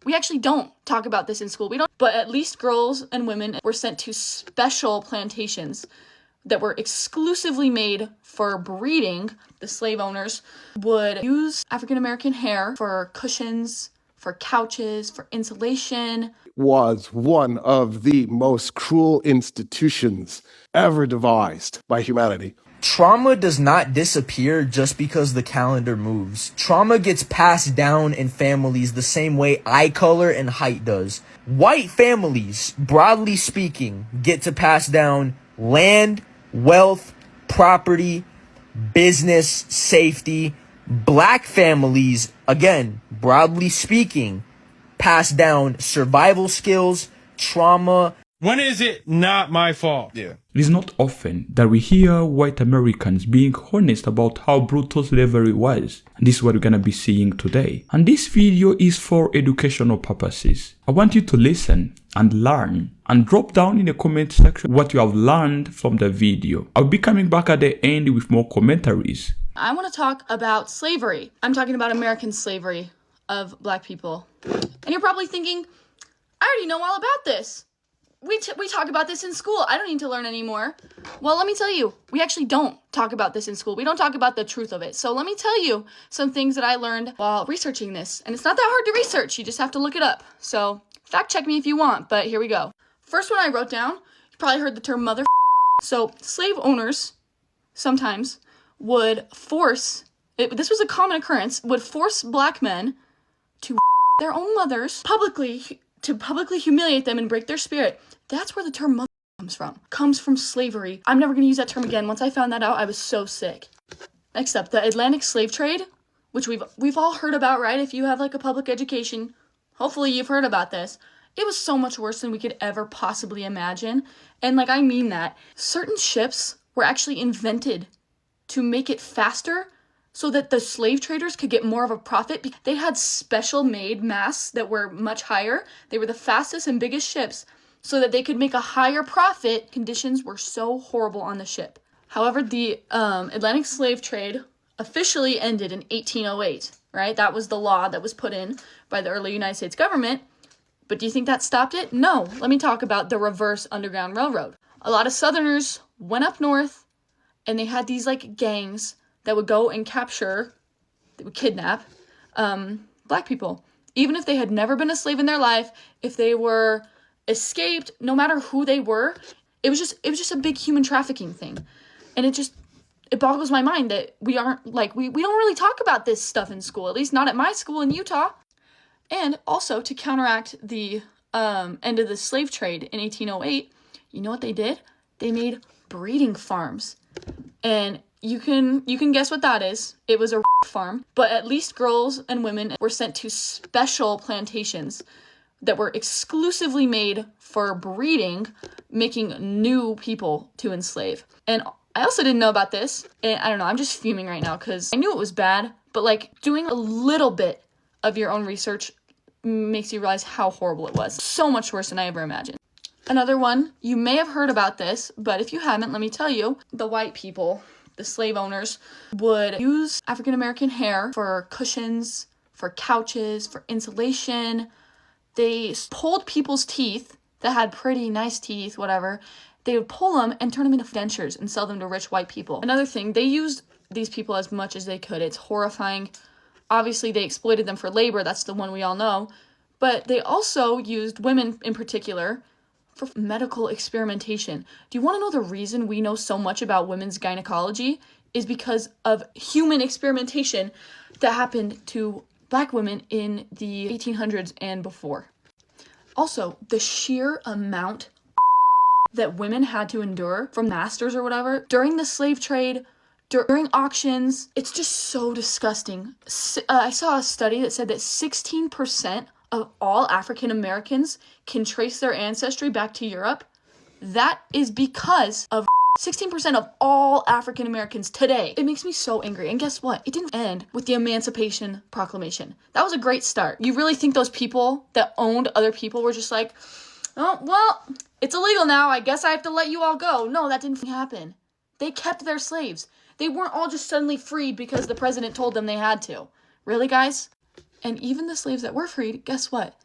We actually don't talk about this in school. We don't, but at least girls and women were sent to special plantations that were exclusively made for breeding. The slave owners would use African American hair for cushions, for couches, for insulation. Was one of the most cruel institutions ever devised by humanity. Trauma does not disappear just because the calendar moves. Trauma gets passed down in families the same way eye color and height does. White families, broadly speaking, get to pass down land, wealth, property, business, safety. Black families, again, broadly speaking, pass down survival skills, trauma. When is it not my fault? Yeah. It is not often that we hear white Americans being honest about how brutal slavery was. And this is what we're going to be seeing today. And this video is for educational purposes. I want you to listen and learn and drop down in the comment section what you have learned from the video. I'll be coming back at the end with more commentaries. I want to talk about slavery. I'm talking about American slavery of Black people. And you're probably thinking, I already know all about this. We talk about this in school. I don't need to learn anymore. Well, let me tell you, we actually don't talk about this in school. We don't talk about the truth of it. So let me tell you some things that I learned while researching this. And it's not that hard to research. You just have to look it up. So fact check me if you want, but here we go. First one I wrote down, you probably heard the term mother. So slave owners sometimes would force, this was a common occurrence, would force Black men to their own mothers publicly, to publicly humiliate them and break their spirit. That's where the term mother comes from slavery. I'm never going to use that term again. Once I found that out, I was so sick. Next up, the Atlantic slave trade, which we've all heard about, right? If you have like a public education, hopefully you've heard about this. It was so much worse than we could ever possibly imagine. And like, I mean that. Certain ships were actually invented to make it faster so that the slave traders could get more of a profit. They had special made masts that were much higher. They were the fastest and biggest ships so that they could make a higher profit. Conditions were so horrible on the ship. However, the Atlantic slave trade officially ended in 1808, right? That was the law that was put in by the early United States government. But do you think that stopped it? No. Let me talk about the reverse Underground Railroad. A lot of Southerners went up north and they had these like gangs that would go and capture, they would kidnap Black people. Even if they had never been a slave in their life, if they were escaped, no matter who they were, it was just a big human trafficking thing. And it boggles my mind that we aren't like, we don't really talk about this stuff in school, at least not at my school in Utah. And also to counteract the end of the slave trade in 1808, you know what they did? They made breeding farms. And you can guess what that is. It was a farm. But at least girls and women were sent to special plantations that were exclusively made for breeding, making new people to enslave. And I also didn't know about this. And I don't know, I'm just fuming right now because I knew it was bad. But like doing a little bit of your own research makes you realize how horrible it was. So much worse than I ever imagined. Another one, you may have heard about this, but if you haven't, let me tell you, the white people, the slave owners, would use African American hair for cushions, for couches, for insulation. They pulled people's teeth that had pretty nice teeth, whatever. They would pull them and turn them into dentures and sell them to rich white people. Another thing, they used these people as much as they could. It's horrifying. Obviously, they exploited them for labor. That's the one we all know. But they also used women in particular for medical experimentation. Do you want to know the reason we know so much about women's gynecology? Is because of human experimentation that happened to Black women in the 1800s and before. Also, the sheer amount that women had to endure from masters or whatever during the slave trade, during auctions, it's just so disgusting. I saw a study that said that 16% of all African Americans can trace their ancestry back to Europe. That is because of 16% of all African Americans today. It makes me so angry. And guess what? It didn't end with the Emancipation Proclamation. That was a great start. You really think those people that owned other people were just like, oh, well, it's illegal now. I guess I have to let you all go. No, that didn't happen. They kept their slaves. They weren't all just suddenly freed because the president told them they had to. Really, guys? And even the slaves that were freed, guess what?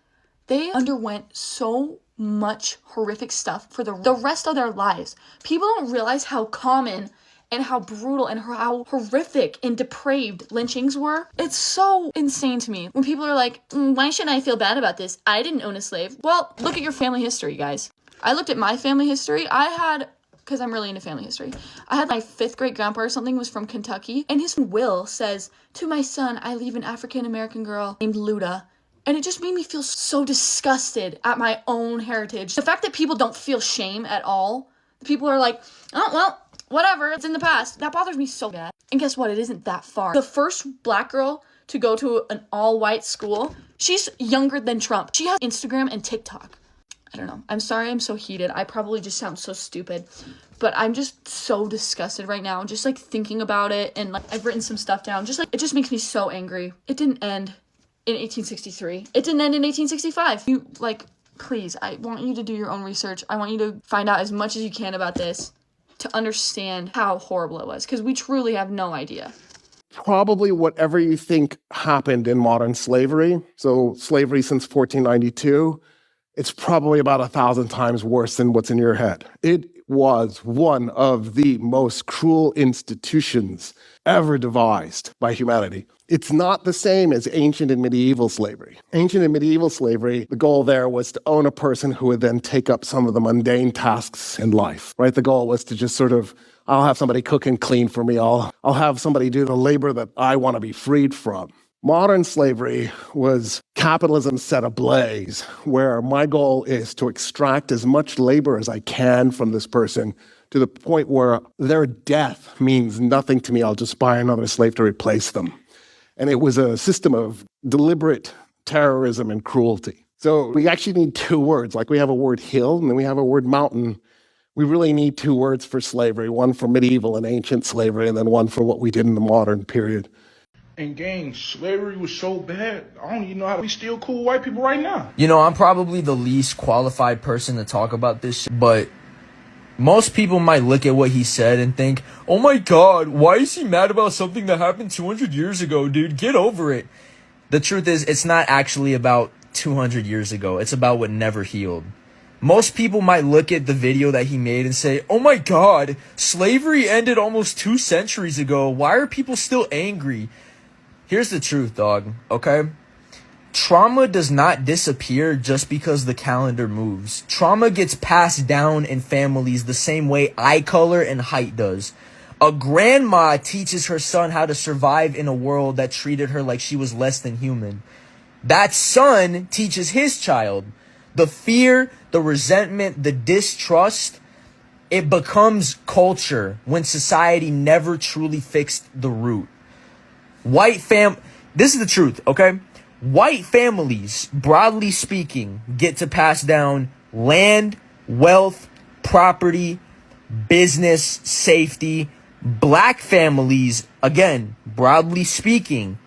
They underwent so much horrific stuff for the rest of their lives. People don't realize how common and how brutal and how horrific and depraved lynchings were. It's so insane to me when people are like, why should I feel bad about this? I didn't own a slave. Well, look at your family history, guys. I looked at my family history. Because I'm really into family history, I had my 5th great grandpa or something was from Kentucky, and his will says, to my son, I leave an African-American girl named Luda. And it just made me feel so disgusted at my own heritage. The fact that people don't feel shame at all. People are like, oh, well, whatever, it's in the past. That bothers me so bad. And guess what? It isn't that far. The first black girl to go to an all-white school, she's younger than Trump. She has Instagram and TikTok. I don't know. I'm sorry I'm so heated. I probably just sound so stupid. But I'm just so disgusted right now. Just like thinking about it. And like I've written some stuff down. Just like it just makes me so angry. It didn't end in 1863. It didn't end in 1865. You like, please, I want you to do your own research. I want you to find out as much as you can about this to understand how horrible it was. Because we truly have no idea. Probably whatever you think happened in modern slavery, so slavery since 1492, it's probably about 1,000 times worse than what's in your head. It was one of the most cruel institutions ever devised by humanity. It's not the same as ancient and medieval slavery. Ancient and medieval slavery, the goal there was to own a person who would then take up some of the mundane tasks in life, right? The goal was to just sort of, I'll have somebody cook and clean for me. I'll have somebody do the labor that I want to be freed from. Modern slavery was capitalism set ablaze, where my goal is to extract as much labor as I can from this person to the point where their death means nothing to me. I'll just buy another slave to replace them. And it was a system of deliberate terrorism and cruelty. So we actually need 2 words. Like we have a word hill and then we have a word mountain. We really need 2 words for slavery, one for medieval and ancient slavery, and then one for what we did in the modern period. And gang, slavery was so bad, I don't even know how we still cool white people right now. You know, I'm probably the least qualified person to talk about this shit, but most people might look at what he said and think, oh my god, why is he mad about something that happened 200 years ago, dude? Get over it. The truth is, it's not actually about 200 years ago. It's about what never healed. Most people might look at the video that he made and say, oh my god, slavery ended almost 2 centuries ago. Why are people still angry? Here's the truth, dog, okay? Trauma does not disappear just because the calendar moves. Trauma gets passed down in families the same way eye color and height does. A grandma teaches her son how to survive in a world that treated her like she was less than human. That son teaches his child. The fear, the resentment, the distrust, it becomes culture when society never truly fixed the root. This is the truth, okay? White families, broadly speaking, get to pass down land, wealth, property, business, safety. Black families, again, broadly speaking,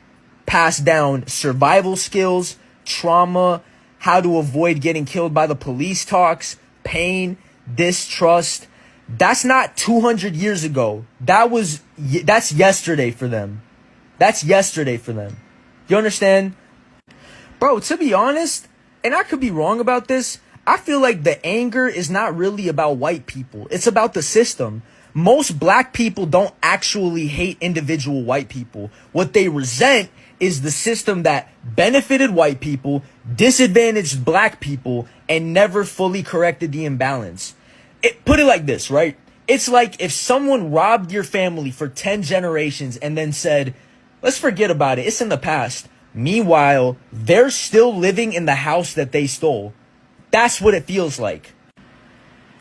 pass down survival skills, trauma, how to avoid getting killed by the police talks, pain, distrust. That's not 200 years ago. That's yesterday for them. That's yesterday for them. You understand? Bro, to be honest, and I could be wrong about this, I feel like the anger is not really about white people. It's about the system. Most black people don't actually hate individual white people. What they resent is the system that benefited white people, disadvantaged black people, and never fully corrected the imbalance. Put it like this, right? It's like if someone robbed your family for 10 generations and then said, let's forget about it. It's in the past. Meanwhile, they're still living in the house that they stole. That's what it feels like.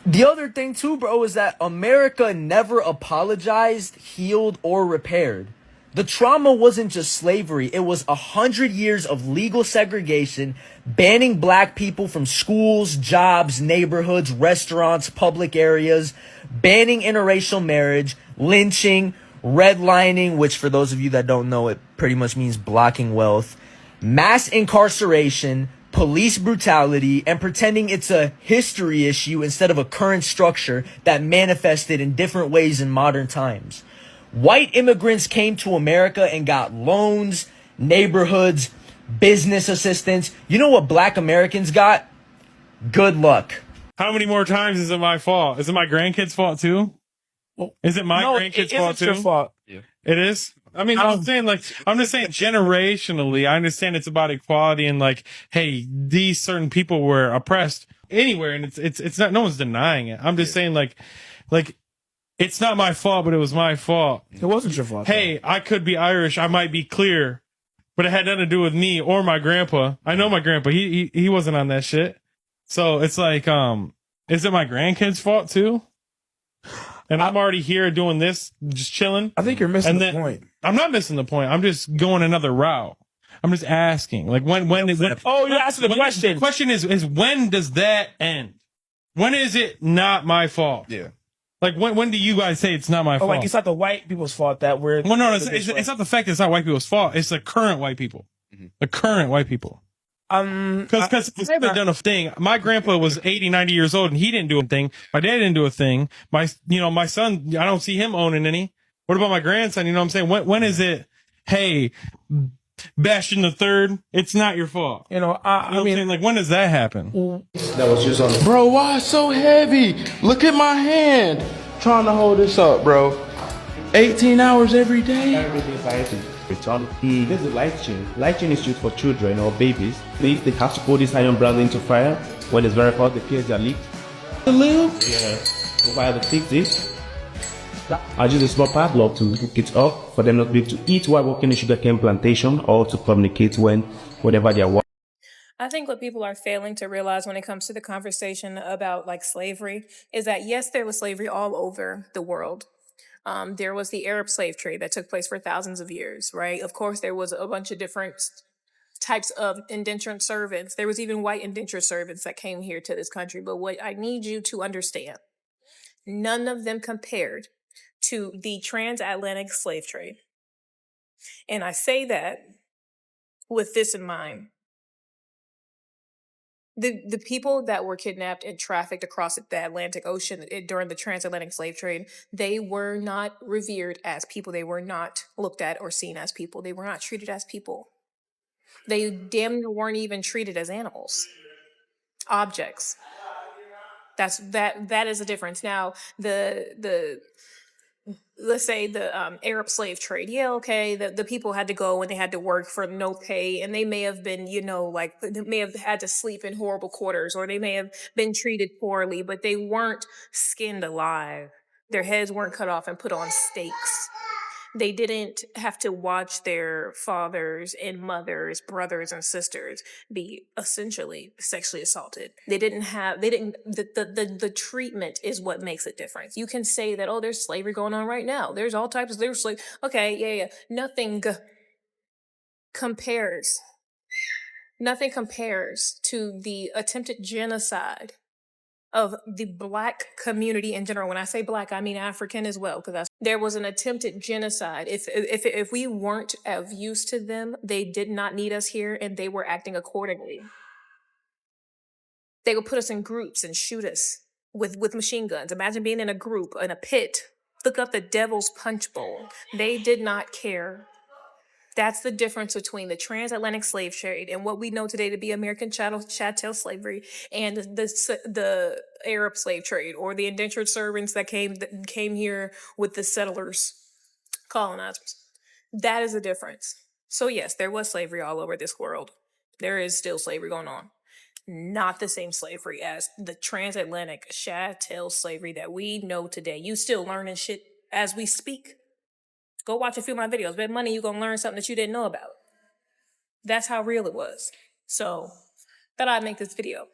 The other thing too, bro, is that America never apologized, healed, or repaired. The trauma wasn't just slavery. It was 100 years of legal segregation, banning black people from schools, jobs, neighborhoods, restaurants, public areas, banning interracial marriage, lynching, redlining, which for those of you that don't know, it pretty much means blocking wealth, mass incarceration, police brutality, and pretending it's a history issue instead of a current structure that manifested in different ways in modern times. White immigrants came to America and got loans, neighborhoods, business assistants. You know what black Americans got? Good luck. How many more times is it my fault? Is it my grandkids' fault too? Is it my grandkids' fault too? Your fault. Yeah. It is. I mean, I'm just saying generationally, I understand it's about equality and like, hey, these certain people were oppressed anywhere, and it's not. No one's denying it. I'm just saying like, it's not my fault, but it was my fault. It wasn't your fault. Hey, I could be Irish. I might be clear, but it had nothing to do with me or my grandpa. I know my grandpa. He wasn't on that shit. So it's like, is it my grandkids' fault too? And I'm already here doing this, just chilling. I think you're missing the point. I'm not missing the point. I'm just going another route. I'm just asking, like when Oh, you're asking the question. The question is when does that end? When is it not my fault? Yeah. Like when do you guys say it's not my fault? Like it's not the white people's fault that we're. Well, no, it's not the fact that it's not white people's fault. It's the current white people. The current white people. Because I haven't done a thing. My grandpa was 80, 90 years old and he didn't do a thing. My dad didn't do a thing. My son, I don't see him owning any. What about my grandson? You know what I'm saying? When is it, hey, Bastion the Third, it's not your fault? You know, I mean, like, when does that happen? That was just on the. Bro, why it's so heavy? Look at my hand. Trying to hold this up, bro. 18 hours every day. Everything fighting. Brutality. This is light chain. Light chain is used for children or babies. They have to put this iron brand into fire. When it's very hot, the pairs are leaked. The lil? Yeah. So while they fix this, I use a small padlock to hook it up for them not to be able to eat while working in sugarcane plantation or to communicate whenever they are working. I think what people are failing to realize when it comes to the conversation about like slavery is that yes, there was slavery all over the world. There was the Arab slave trade that took place for thousands of years, right? Of course, there was a bunch of different types of indentured servants. There was even white indentured servants that came here to this country. But what I need you to understand, none of them compared to the transatlantic slave trade. And I say that with this in mind. The people that were kidnapped and trafficked across the Atlantic Ocean during the transatlantic slave trade, they were not revered as people. They were not looked at or seen as people. They were not treated as people. They damn near weren't even treated as animals, objects. That is a difference. Now, let's say the Arab slave trade. Yeah, okay, the people had to go and they had to work for no pay, and they may have been, like they may have had to sleep in horrible quarters, or they may have been treated poorly, but they weren't skinned alive. Their heads weren't cut off and put on stakes. They didn't have to watch their fathers and mothers, brothers and sisters be essentially sexually assaulted. The treatment is what makes it different. You can say that, oh, there's slavery going on right now. There's all types of slavery. Okay, yeah. Nothing compares to the attempted genocide of the Black community in general. When I say Black, I mean African as well, because there was an attempted genocide. If we weren't of use to them, they did not need us here, and they were acting accordingly. They would put us in groups and shoot us with machine guns. Imagine being in a group, in a pit. Look up the Devil's Punch Bowl. They did not care. That's the difference between the transatlantic slave trade and what we know today to be American chattel slavery and the Arab slave trade, or the indentured servants that came here with the settlers, colonizers. That is the difference. So yes, there was slavery all over this world. There is still slavery going on. Not the same slavery as the transatlantic chattel slavery that we know today. You still learning shit as we speak. Go watch a few of my videos. Bet money you're going to learn something that you didn't know about. That's how real it was. So, thought I'd make this video.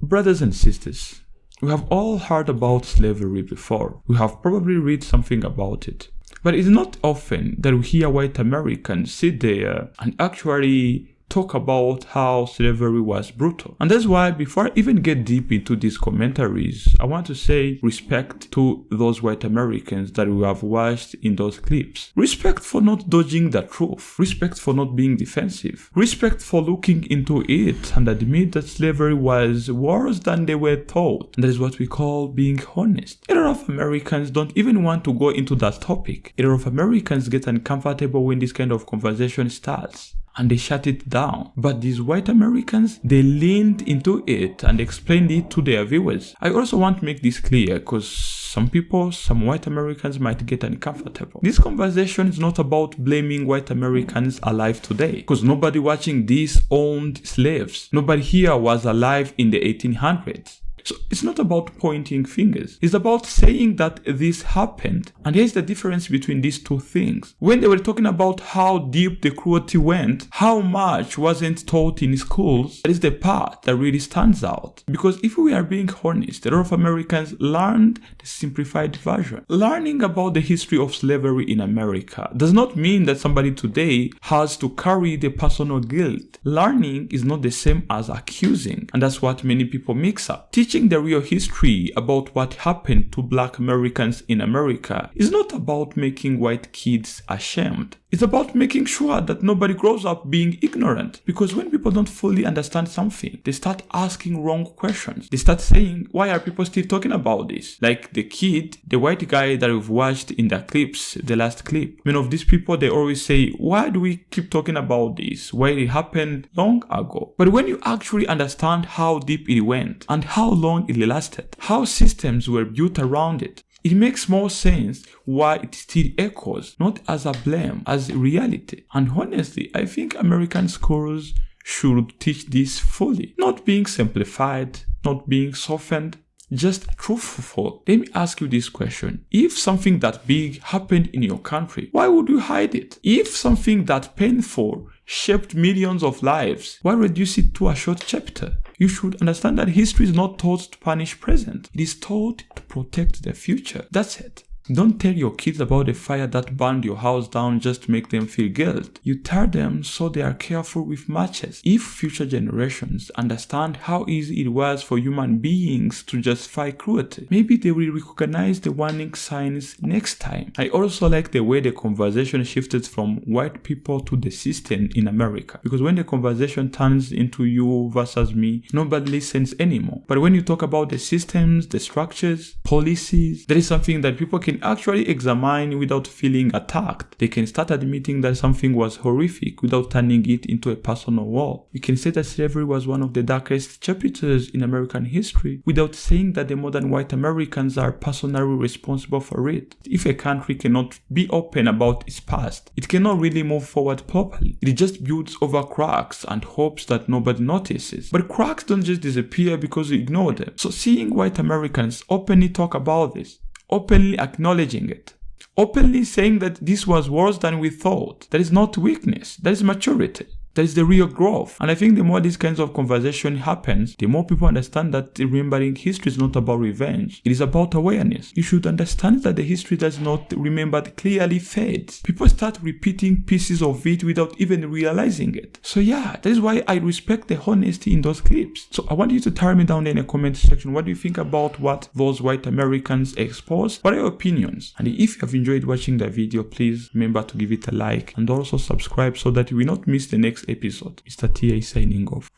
Brothers and sisters, we have all heard about slavery before. We have probably read something about it. But it's not often that we hear white Americans sit there and actually talk about how slavery was brutal. And that's why before I even get deep into these commentaries, I want to say respect to those white Americans that we have watched in those clips. Respect for not dodging the truth. Respect for not being defensive. Respect for looking into it and admit that slavery was worse than they were told. And that is what we call being honest. A lot of Americans don't even want to go into that topic. A lot of Americans get uncomfortable when this kind of conversation starts. and they shut it down. But these white Americans, they leaned into it and explained it to their viewers. I also want to make this clear because some people, some white Americans might get uncomfortable. This conversation is not about blaming white Americans alive today, because nobody watching this owned slaves. Nobody here was alive in the 1800s. So it's not about pointing fingers. It's about saying that this happened. And here's the difference between these two things. When they were talking about how deep the cruelty went, how much wasn't taught in schools, that is the part that really stands out. Because if we are being honest, a lot of Americans learned the simplified version. Learning about the history of slavery in America does not mean that somebody today has to carry the personal guilt. Learning is not the same as accusing, and that's what many people mix up. Teaching the real history about what happened to Black Americans in America is not about making white kids ashamed. It's about making sure that nobody grows up being ignorant. Because when people don't fully understand something, they start asking wrong questions. They start saying, why are people still talking about this? Like the kid, the white guy that we've watched in the clips, the last clip. Many of these people, they always say, why do we keep talking about this? Why it happened long ago? But when you actually understand how deep it went and how long it lasted, how systems were built around it, it makes more sense why it still echoes, not as a blame, as reality. And honestly, I think American schools should teach this fully, not being simplified, not being softened, just truthful. Let me ask you this question. If something that big happened in your country, why would you hide it? If something that painful shaped millions of lives, why reduce it to a short chapter? You should understand that history is not taught to punish present. It is taught to protect the future. That's it. Don't tell your kids about the fire that burned your house down just to make them feel guilt. You tell them so they are careful with matches. If future generations understand how easy it was for human beings to justify cruelty, maybe they will recognize the warning signs next time. I also like the way the conversation shifted from white people to the system in America. Because when the conversation turns into you versus me, nobody listens anymore. But when you talk about the systems, the structures, policies, there is something that people can actually examine without feeling attacked. They can start admitting that something was horrific without turning it into a personal war. You can say that slavery was one of the darkest chapters in American history without saying that the modern white Americans are personally responsible for it. If a country cannot be open about its past, it cannot really move forward properly. It just builds over cracks and hopes that nobody notices. But cracks don't just disappear because you ignore them. So seeing white Americans openly talk about this, openly acknowledging it, openly saying that this was worse than we thought, that is not weakness, that is maturity. That is the real growth. And I think the more these kinds of conversation happens, the more people understand that remembering history is not about revenge. It is about awareness. You should understand that the history that's not remembered clearly fades. People start repeating pieces of it without even realizing it. So yeah, that is why I respect the honesty in those clips. So I want you to tell me down there in the comment section, what do you think about what those white Americans exposed? What are your opinions? And if you have enjoyed watching the video, please remember to give it a like and also subscribe so that you will not miss the next episode. Mr. TA signing off.